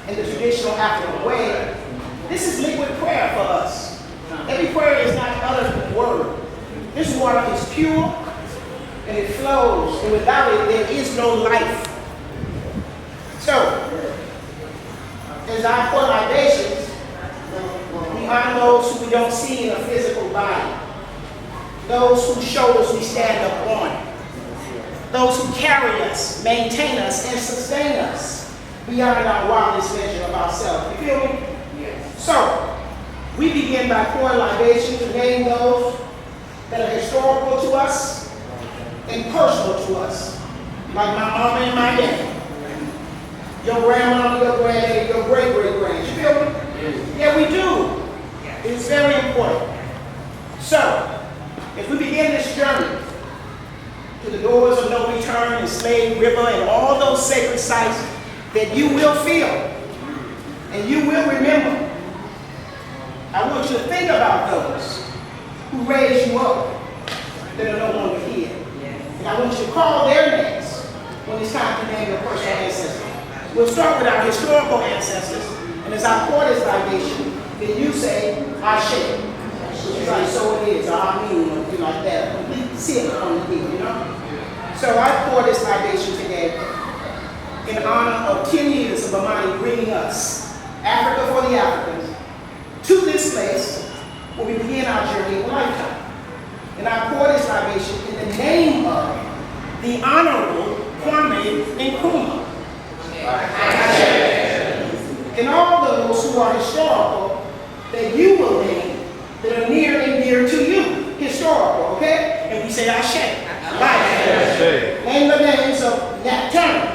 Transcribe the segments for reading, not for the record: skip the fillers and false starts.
in the traditional African way, this is liquid prayer for us. Every prayer is not uttered with word. This water is pure and it flows, and without it, there is no life. So, as I pour libations, we honor those who we don't see in a physical body, those whose shoulders we stand up on, those who carry us, maintain us, and sustain us beyond our wildest measure of ourselves. You feel me? Yes. So, we begin by pouring libation to name those that are historical to us and personal to us, like my mama and my daddy, your grandmama, your granddaddy, your great-great-grand. You feel me? Yes. Yeah, we do. It's very important. So, as we begin this journey to the doors of no return and Slave River and all those sacred sites that you will feel and you will remember, I want you to think about those who raised you up that are no longer here. And I want you to call their names when it's time to name your personal ancestors. We'll start with our historical ancestors, and as I pour this libation, then you say, Ashe. Which is like, so it is, or Amin, or you like that. Complete seal on the deal, you know? So I pour this libation today in honor of 10 years of Amani bringing us, Africa for the Africans, to this place where we begin our journey of a lifetime. And I pour this libation in the name of the Honorable Kwame Nkrumah. And all those who are historical that you will name, that are near and dear to you. Historical, okay? And we say Ashe. Right. Name the names of Nat Turner.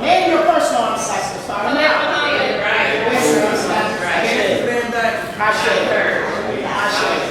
Name your personal ancestors, Father. Now. Ashe.